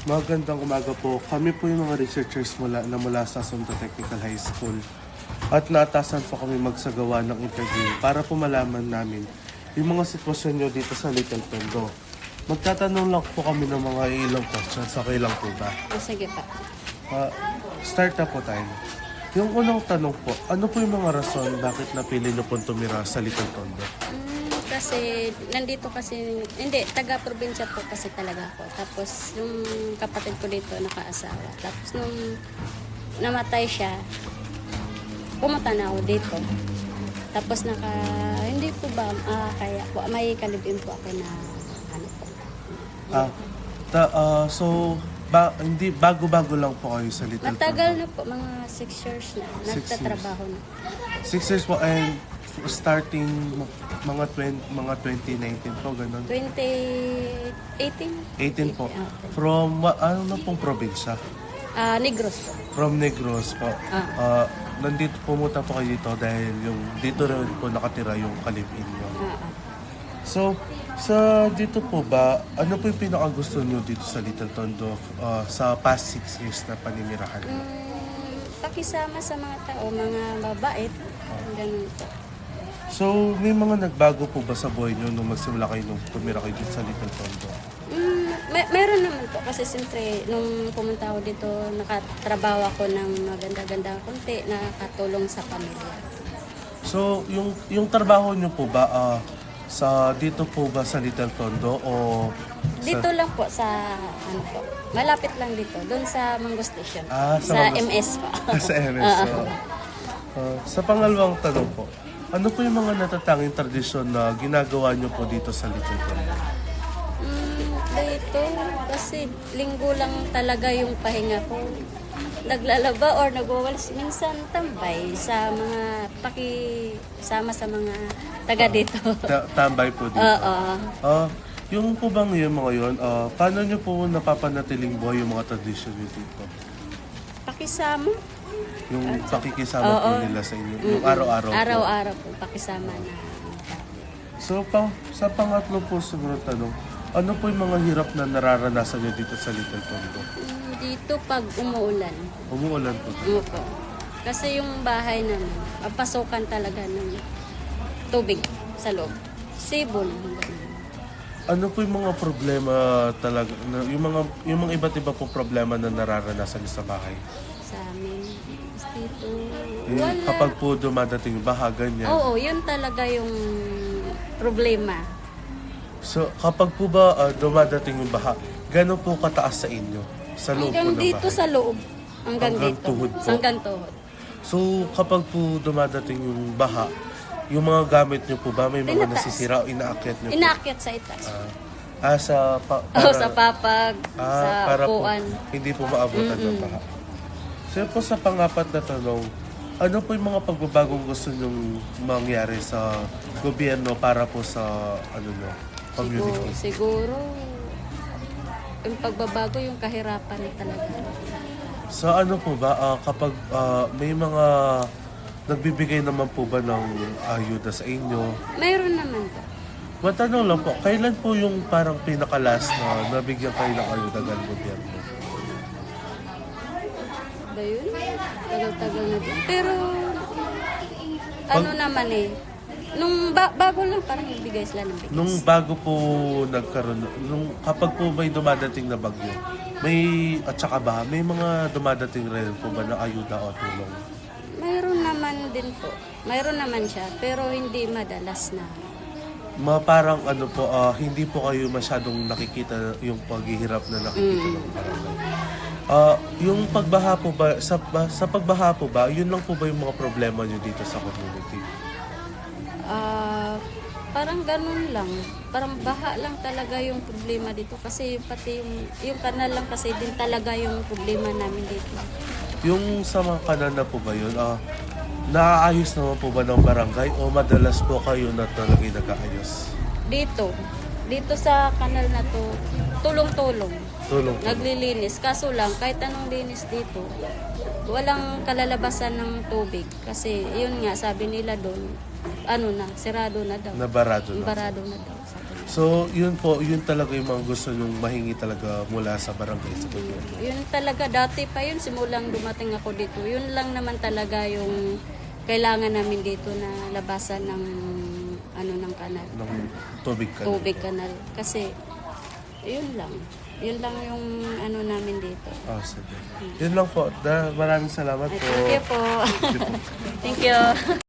Magandang umaga po. Kami po yung mga researchers mula sa Asunto Technical High School. At naatasan po kami magsagawa ng interview para po malaman namin yung mga sitwasyon nyo dito sa Little Tondo. Magtatanong lang po kami ng mga ilang questions. Okay lang po ba? Sige pa. Start na po tayo. Yung unang tanong po, ano po yung mga rason bakit napili nyo po tumira sa Little Tondo? Kasi nandito kasi, hindi, taga-probinsya po kasi talaga ako. Tapos yung kapatid ko dito nakaasawa. Tapos nung namatay siya, pumunta na ako dito. Tapos hindi po ba, kaya po, may kalibin po ako na ano po. Hindi, bago-bago lang po kayo sa Little Tondo? Matagal na po, mga 6 years na. Nagtatrabaho na. 6 years po, and starting mga 2019 po, ganun. 2018? 18 po. From, ano na pong probinsya? Negros po. From Negros po. Nandito pumunta po kayo dito dahil yung dito rin po nakatira yung kalibin nyo. So, dito po ba, ano po yung pinakagusto nyo dito sa Little Tondo sa past 6 years na paninirahan nyo? Pakisama sa mga tao, mga mabait. Ganun po. So, may mga nagbago po ba sa buhay nyo nung magsimula kayo nung tumira kayo dito sa Little Tondo? Meron naman po kasi siyempre nung pumunta ako dito nakatrabaho ako ng maganda-ganda konti, nakatulong sa pamilya. So, yung trabaho nyo po ba sa dito po ba sa Little Tondo o Dito lang po sa ano po. Malapit lang dito, doon sa Mango Station. sa sa Mango- MS po. sa MS? Sa pangalawang tanong po, ano po yung mga natatanging tradisyon na ginagawa nyo po dito sa Little Tondo? Dito kasi linggo lang talaga yung pahinga ko. Naglalaba or nagwawalis, minsan tambay sa mga pakisama sa mga taga dito. Tambay po dito. Oo. Yung po bang yung mga yun, paano nyo po napapanatiling buhay yung mga tradisyon nyo dito? Pakisama. Yung pakikisama po nila sa inyo, yung araw-araw po. Araw-araw po pakisama na. So, sa pangatlo po siguro tanong, ano po yung mga hirap na nararanasan nyo dito sa Little Tondo? Dito pag umuulan. Umuulan po. Opo. Kasi yung bahay namin, pasokan talaga ng tubig sa loob. Sibol. Ano po yung mga problema talaga, yung mga iba't iba po problema na nararanasan nyo sa bahay? Sa amin. Dito. Wala. Kapag po dumadating yung baha, ganyan. Oo, yun talaga yung problema. So, kapag po ba dumadating yung baha, gano'n po kataas sa inyo? Sa loob po Hanggang ng dito bahay? sa loob. Hanggang dito. Tuhod po? Hanggang tuhod. So, kapag po dumadating yung baha, yung mga gamit nyo po ba, may mga Tinataas. nasisira o inaakyat nyo po? Inaakyat sa itaas. Para, Sa papag, sa para po upuan. hindi po maabutan ng baha. So, po sa pangapat na tanong, ano po yung mga pagbabagong gusto nyong mangyari sa gobyerno para po sa community? Siguro, yung pagbabago, yung kahirapan talaga. Sa ano po ba, kapag may mga nagbibigay naman po ba ng ayuda sa inyo? Mayroon naman po. Matanong lang po, kailan po yung parang pinakalas na nabigyan kayo ng ayuda ng gobyerno? Ba yun? Tagal-tagal na din. Pero, ano naman nung bago lang parang ibigay sila ng bigas. Nung bago po nagkaroon, kapag po may dumadating na bagyo, at saka ba, may mga dumadating rin po ba na ayuda o tulong? Mayroon naman din po. Mayroon naman siya, pero hindi madalas na. Parang hindi po kayo masyadong nakikita yung paghihirap na nakikita ng barangay. Yung pagbaha po ba, sa pagbaha po ba, yun lang po ba yung mga problema nyo dito sa community? Parang ganun lang. Parang baha lang talaga yung problema dito. Kasi pati yung kanal lang kasi din talaga yung problema namin dito. Yung sa mga kanal na po ba yun, naaayos naman po ba ng barangay o madalas po kayo na talaga nag-aayos? Dito sa kanal na to, tulong-tulong. Tulong po. Naglilinis. Kaso lang, kahit anong linis dito, walang kalalabasan ng tubig. Kasi yun nga, sabi nila doon, sirado na daw. Nabarado na. Barado na daw. Sabi nila. So, yun po, yun talaga yung mga gusto nyong mahingi talaga mula sa barangay sa gobyerno. Yun talaga, dati pa yun, simulang dumating ako dito. Yun lang naman talaga yung kailangan namin dito na labasan ng ng kanal. Ng tubig ka. Tubig kanal. Kasi, yun lang. Yun lang yung namin dito. Oh, sige. Yun lang po. Maraming salamat Ay, po. thank you po. Thank you.